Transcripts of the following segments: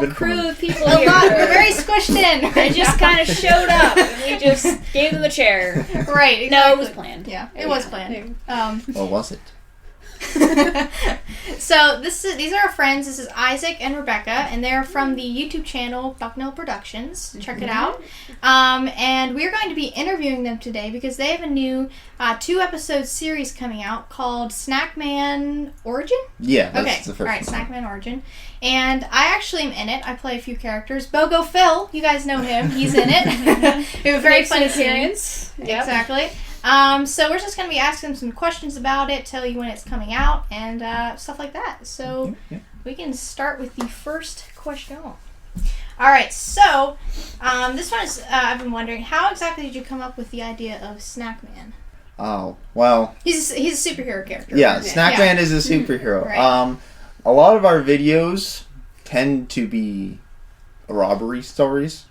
whole crew of people A here. lot. We're very squished in. They just kind of showed up, and we just gave them a chair. Right. Exactly. No, it was planned. Yeah, it was planned. Or was it? So these are our friends. This is Isaac and Rebecca, and they're from the YouTube channel Bucknell Productions. Check it out. And we're going to be interviewing them today because they have a new 2-episode series coming out called Snackman Origin. Yeah, that's the first all right, one. Snackman Origin. And I actually am in it. I play a few characters. Bogo Phil, you guys know him. He's in it. We have a very funny appearance. Yep. Exactly. So we're just going to be asking some questions about it, tell you when it's coming out, and stuff like that. So we can start with the first question. All right, so this one is, I've been wondering, how exactly did you come up with the idea of Snackman? Oh, well... He's a superhero character. Yeah, right? Snackman is a superhero. Right. A lot of our videos tend to be robbery stories.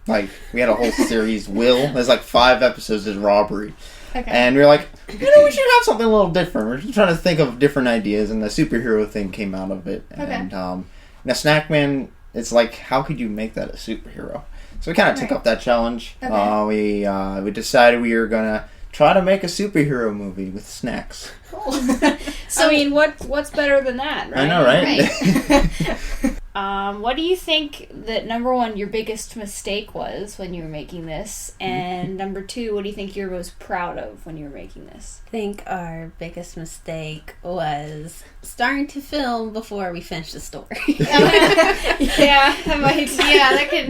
Like, we had a whole series, Will. There's like 5 episodes of robbery. Okay. And we were like, we should have something a little different. We're just trying to think of different ideas, and the superhero thing came out of it. Okay. And now Snackman, it's like, how could you make that a superhero? So we kind of took up that challenge. Okay. We decided we were going to try to make a superhero movie with snacks. Cool. So, I mean, what's better than that, right? I know, right? What do you think that, number one, your biggest mistake was when you were making this? And number 2, what do you think you're most proud of when you were making this? I think our biggest mistake was starting to film before we finished the story. Yeah, that might. Yeah, that could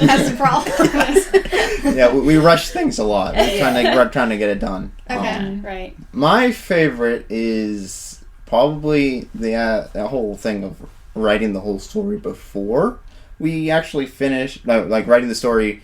have some problems. Yeah, we rush things a lot. We're trying to get it done. Okay. Right. My favorite is probably the whole thing of writing the whole story before we actually finished, like writing the story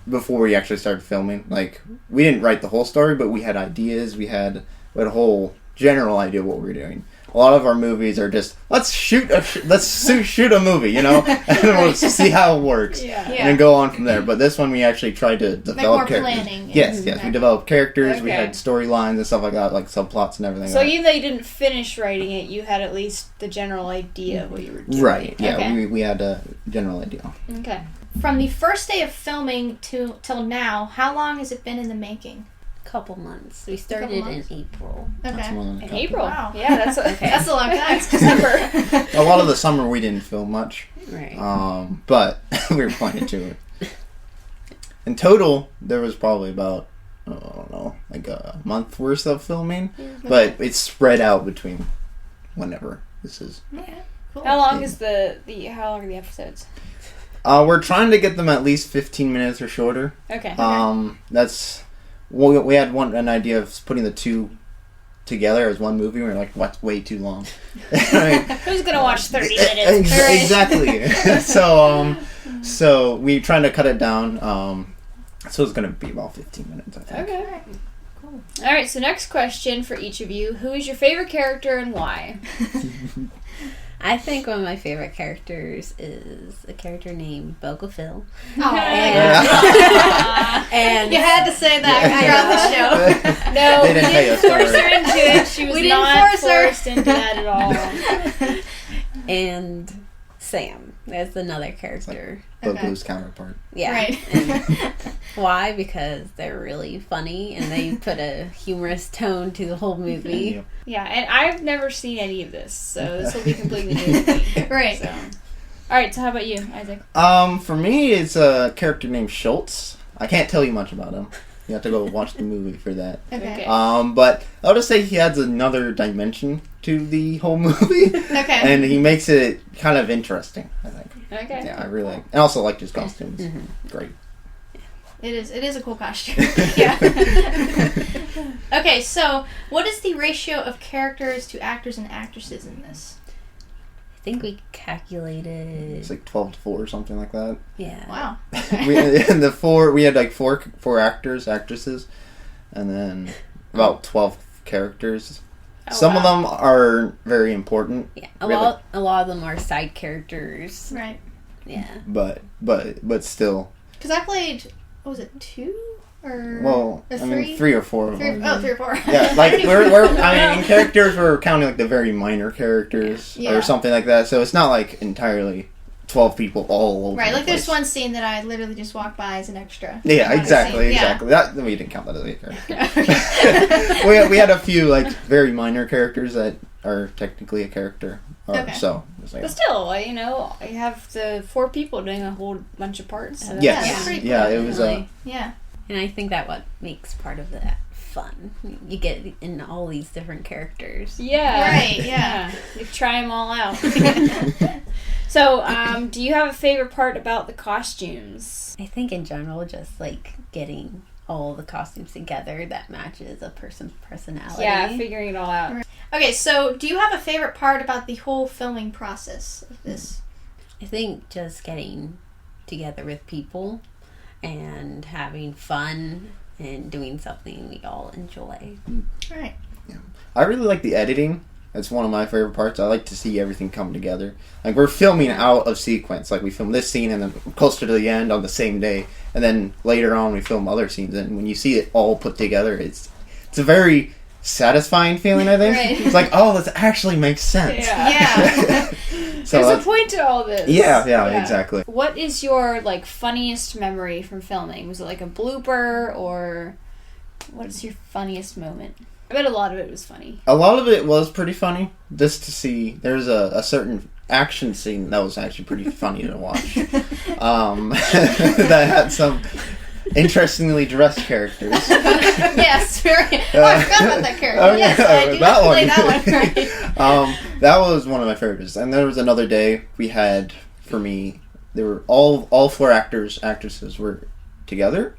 before we actually started filming. Like, we didn't write the whole story, but we had ideas. We had a whole general idea of what we were doing. A lot of our movies are just, let's shoot a movie, you know, and we'll see how it works, and then go on from there. But this one, we actually tried to develop characters. Planning. Yes, we developed characters. Okay. We had storylines and stuff like that, like subplots and everything. So even though you didn't finish writing it, you had at least the general idea of what you were doing. Right. Yeah, Okay. we had a general idea. Okay. From the first day of filming till now, how long has it been in the making? Couple months. We started in April. Okay. That's more than a In couple. April. Wow. Yeah, that's okay. That's a long time. December. A lot of the summer we didn't film much, Right. but we were planning to. In total, there was probably about, I don't know, like a month worth of filming, but it's spread out between whenever this is. Okay. Cool. How long is how long are the episodes? We're trying to get them at least 15 minutes or shorter. Okay. That's we had an idea of putting the 2 together as one movie. We were like, what's way too long? Who's gonna watch 30 minutes? Exactly. So we trying to cut it down. So it's gonna be about 15 minutes, I think. Okay. Cool. All right. So next question for each of you: who is your favorite character and why? I think one of my favorite characters is a character named Bogo Phil. Oh, And you had to say that throughout the show. No, They didn't pay us, don't force her worry. into it. She was We didn't not force her. forced into that at all. and Sam. That's another character. Bogo's counterpart. Yeah. Right. And why? Because they're really funny and they put a humorous tone to the whole movie. Yeah, and I've never seen any of this, so this will be completely new to me. Right. So. All right. So how about you, Isaac? For me, it's a character named Schultz. I can't tell you much about him. You have to go watch the movie for that. Okay. But I'll just say he adds another dimension to the whole movie. Okay. And he makes it kind of interesting, I think. Okay. Yeah, I really like. I also liked his costumes. Great. It is a cool costume. Yeah. Okay, so what is the ratio of characters to actors and actresses in this? I think we calculated. It's like 12 to 4 or something like that. Yeah. Wow. We had like four actors, actresses, and then about 12 characters. Oh, Some of wow. them are very important. Yeah. We have A lot of them are side characters. Right. Yeah. but still. Because I played, what was it, 2? Or Well, or I mean, 3 or 4 of them. 3 or 4. Yeah, like in characters we're counting like the very minor characters Yeah. or something like that. So it's not like entirely 12 people all over. Right, the like there's place. one scene that I literally just walked by as an extra. Yeah, Not a exactly, scene. exactly. That we didn't count that as a character. we had a few like very minor characters that are technically a character. Okay. So, it's like, But still, you know, you have the 4 people doing a whole bunch of parts. So yes, that's pretty yeah, cool, it was. Yeah. And I think that what makes part of that fun. You get in all these different characters. Yeah. Right, yeah. You try them all out. So, do you have a favorite part about the costumes? I think in general, just like getting all the costumes together that matches a person's personality. Yeah, figuring it all out. Okay, so do you have a favorite part about the whole filming process of this? I think just getting together with people and having fun and doing something we all enjoy. Right. I really like the editing. That's one of my favorite parts. I like to see everything come together. Like, we're filming out of sequence. Like, we film this scene and then closer to the end on the same day. And then later on we film other scenes. And when you see it all put together, it's a very satisfying feeling, I think. Right. It's like, oh, this actually makes sense. Yeah. So There's a point to all this. yeah, exactly. What is your, like, funniest memory from filming? Was it, like, a blooper, or what is your funniest moment? I bet a lot of it was funny. A lot of it was pretty funny. Just to see, there's a certain action scene that was actually pretty funny to watch. That had some interestingly dressed characters. Yes, very. Oh, I forgot about that character. Oh, Yes, yeah, I do that have to play one. that one. Right. That was one of my favorites. And there was another day we had, for me, there were all 4 actresses were together.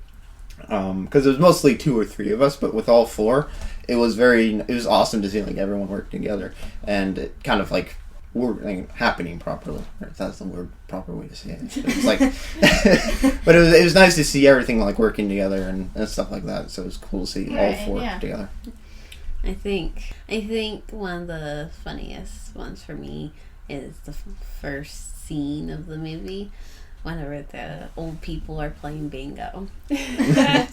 Because it was mostly 2 or 3 of us, but with all 4, it was awesome to see like everyone work together, and it kind of like happening properly. That's the proper way to say it. It was like, but it was nice to see everything like working together and stuff like that. So it was cool to see all 4 together. I think one of the funniest ones for me is the first scene of the movie. Whenever the old people are playing bingo. Yeah,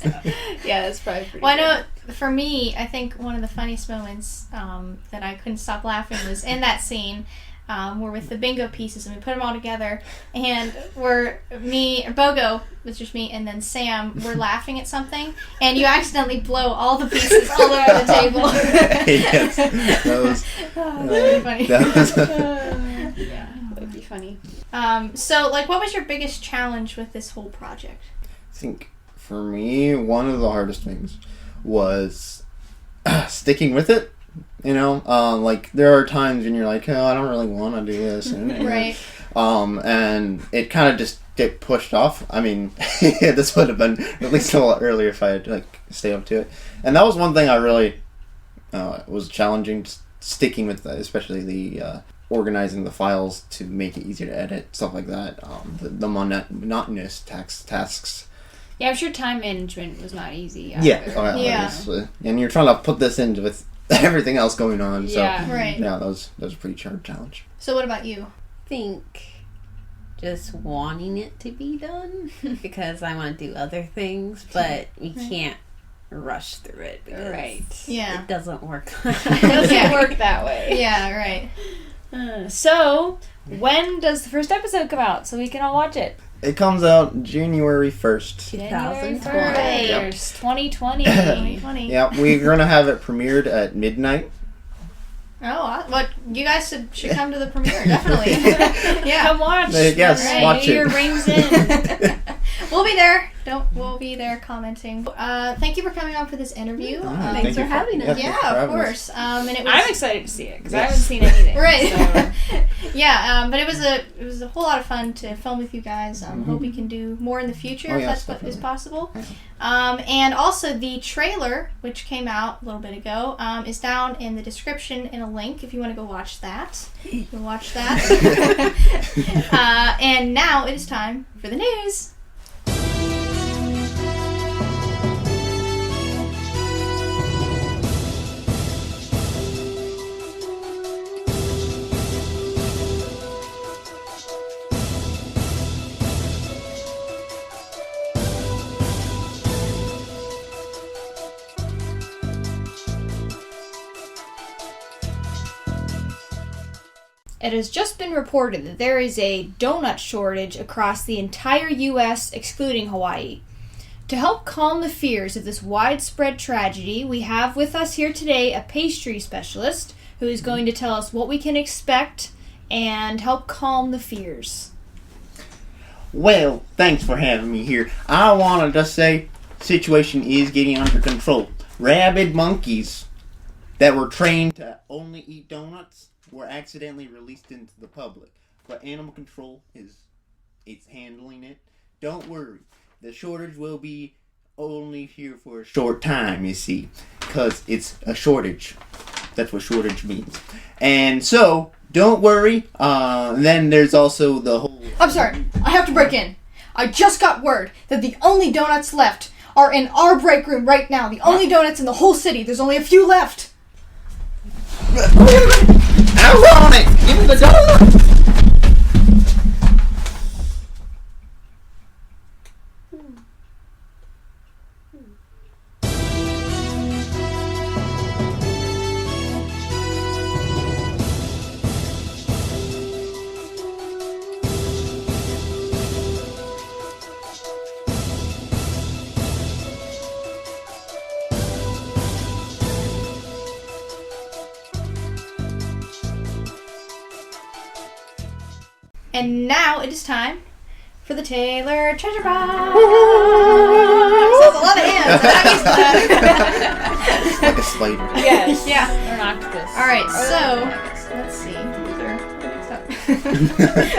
that's probably pretty Well, I good. know, for me, I think one of the funniest moments that I couldn't stop laughing was in that scene. We're with the bingo pieces, and we put them all together, and Bogo, was just me, and then Sam, we're laughing at something, and you accidentally blow all the pieces all over the table. Yes, that was Really funny. Yeah, that would be funny. So, like, what was your biggest challenge with this whole project? I think for me, one of the hardest things was sticking with it. You know, like there are times when you're like, oh, I don't really want to do this, Right. And it kind of just get pushed off. I mean, this would have been at least a lot earlier if I had like stay up to it. And that was one thing I really was challenging, just sticking with that, especially the organizing the files to make it easier to edit, stuff like that. The monotonous tasks. Yeah, I'm sure time management was not easy. Either. Yeah, Yeah. obviously. And you're trying to put this into with everything else going on. So Yeah. Right. yeah, that was a pretty hard challenge. So, what about you? I think just wanting it to be done because I want to do other things, but we can't rush through it because Right. Yeah. it doesn't work. It doesn't Yeah. work that way. Yeah, right. So, when does the first episode come out so we can all watch it? It comes out January 1st. January 2020. 1st, 2020. 2020. Yeah, we're going to have it premiered at midnight. Oh, what? You guys should come to the premiere, definitely. Yeah. Come watch. Yes, All right, watch New it. Year rings in. We'll be there. We'll be there commenting. Thank you for coming on for this interview. Thank Thanks you for having us. thank you Yeah, for of having us. course. And it was I'm excited to see it because I Yes. haven't seen anything. right. So. Yeah, but it was a whole lot of fun to film with you guys. Hope we can do more in the future if yes, that's what is definitely. possible. And also the trailer, which came out a little bit ago, is down in the description in a link if you want to go watch that. You can watch that. And now it is time for the news. It has just been reported that there is a donut shortage across the entire U.S., excluding Hawaii. To help calm the fears of this widespread tragedy, we have with us here today a pastry specialist who is going to tell us what we can expect and help calm the fears. Well, thanks for having me here. I want to just say, situation is getting under control. Rabid monkeys that were trained to only eat donuts were accidentally released into the public. But animal control it's handling it. Don't worry. The shortage will be only here for a short time, you see. Because it's a shortage. That's what shortage means. And so, don't worry. Then there's also the whole... I'm sorry. I have to break in. I just got word that the only donuts left are in our break room right now. The only donuts in the whole city. There's only a few left. I want it! Give me the donut! And now it is time for the Taylor Treasure Box. That's a lot of hands. I'm not used to that. It's like a spider. Yes. Yeah. Or an octopus. All right, so let's see.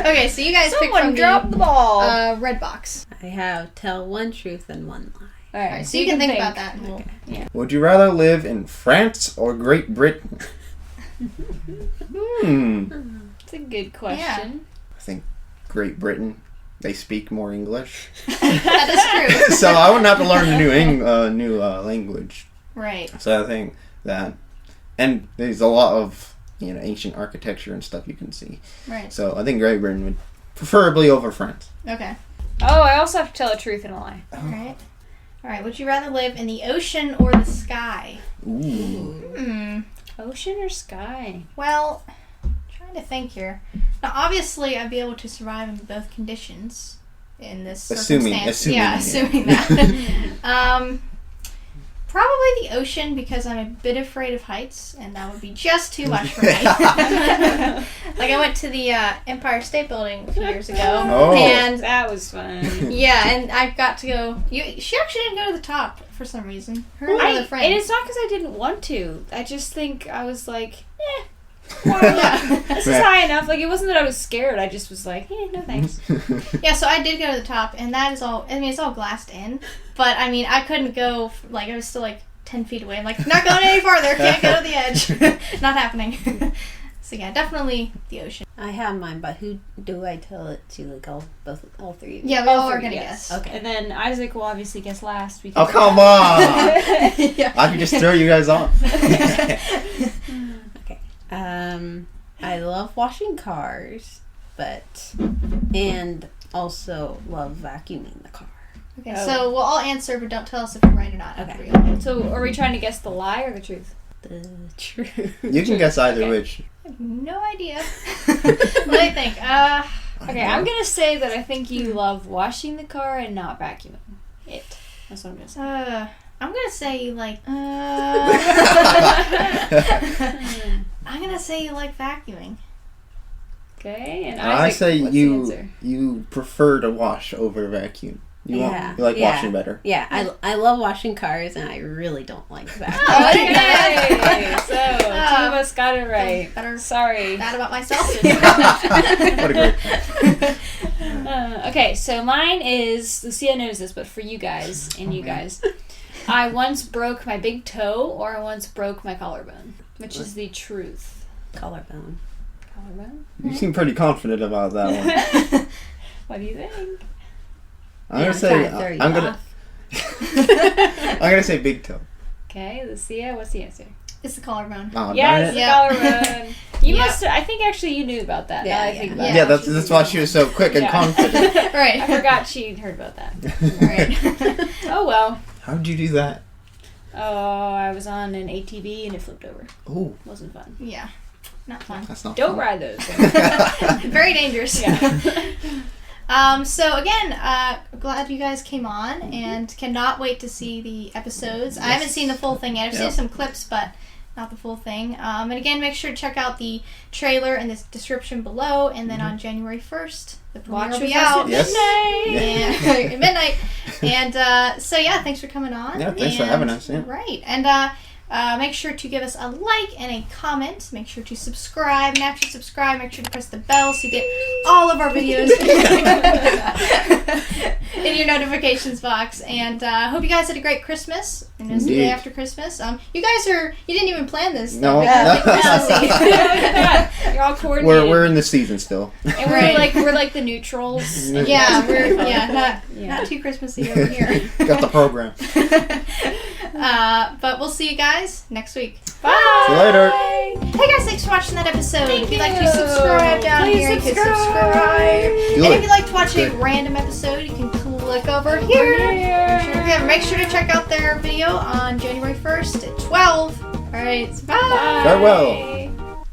Okay, so you guys pick Someone from dropped the ball. red box. I have tell one truth and one lie. All right, So you can think about that. And Would you rather live in France or Great Britain? It's a good question. I think Great Britain, they speak more English. That is true. So I wouldn't have to learn a new language. Right. So I think that, and there's a lot of ancient architecture and stuff you can see. Right. So I think Great Britain would preferably over France. Okay. Oh, I also have to tell a truth and a lie. All right. All right. Would you rather live in the ocean or the sky? Ooh. Ocean or sky? Well, trying to think here. Now, obviously, I'd be able to survive in both conditions in this circumstance. Assuming that. Probably the ocean because I'm a bit afraid of heights, and that would be just too much for me. Like I went to the Empire State Building a few years ago, and that was fun. yeah, and I got to go. She actually didn't go to the top for some reason. Her and other friends. And it's not because I didn't want to. I just think I was like, why not? This is high enough. Like, it wasn't that I was scared. I just was like, no thanks. Yeah, so I did go to the top, and that is all. I mean, it's all glassed in, but I mean, I couldn't go. Like, I was still like 10 feet away. I'm like, not going any farther. Can't go to the edge. Not happening. So yeah, definitely the ocean. I have mine, but who do I tell it to? Like all three of you? Yeah, we all are gonna guess. Okay. And then Isaac will obviously guess last. Because Oh, come on! Yeah. I can just throw you guys off. Okay. I love washing cars, and also love vacuuming the car. Okay, so we'll all answer, but don't tell us if you're right or not. Okay. So are we trying to guess the lie or the truth? The truth. You can guess either Okay. which. I have no idea. What do you think? Okay, I'm gonna say that I think you love washing the car and not vacuuming it. That's what I'm gonna say. I'm gonna say you like. I'm gonna say you like vacuuming. Okay, and I Isaac, say what's the answer? you prefer to wash over vacuum. You like washing better. Yeah, I love washing cars, and I really don't like that. Okay, so 2 of us got it right. Better Sorry. bad about myself. What a great. Okay, so mine is, Lucia knows this, but for you guys and you guys, I once broke my big toe or I once broke my collarbone, which is the truth. Collarbone. Collarbone? You seem pretty confident about that one. What do you think? I'm gonna say big toe. Okay, Lucia, what's the answer? It's the collarbone. Oh, Yes, the collarbone. You Yep. must. I think actually you knew about that. now that I think about it. Yeah, that's why she was so quick and confident. Right. I forgot she'd heard about that. Right. Oh well. How'd you do that? Oh, I was on an ATV and it flipped over. Oh, Wasn't fun. Yeah. Not fun. That's not Don't fun. ride those. Very dangerous. Yeah. So again, glad you guys came on and cannot wait to see the episodes. I haven't seen the full thing yet. I've seen some clips, but not the full thing. And again, make sure to check out the trailer in the description below. And then on January 1st, the premiere Watch will with be us out. at Yes. midnight. At midnight. And so yeah, thanks for coming on. Yeah, thanks for having us, yeah. Right. And make sure to give us a like and a comment. Make sure to subscribe. And after you subscribe, make sure to press the bell so you get all of our videos in your notifications box. And hope you guys had a great Christmas. And it's the day Indeed. after Christmas. You guys you didn't even plan this. No. Big Christmas Eve. You're all coordinated. We're in the season still. And we're like the neutrals. Yeah, not too Christmassy over here. Got the program. But we'll see you guys next week. Bye. See you later. Hey guys, thanks for watching that episode. Thank if you'd like to you. subscribe down Please here, you can subscribe. subscribe. Do And it. if you'd like to watch a Good. random episode, you can click over here. Make sure to check out their video on January 1st at 12. Alright, bye. Farewell.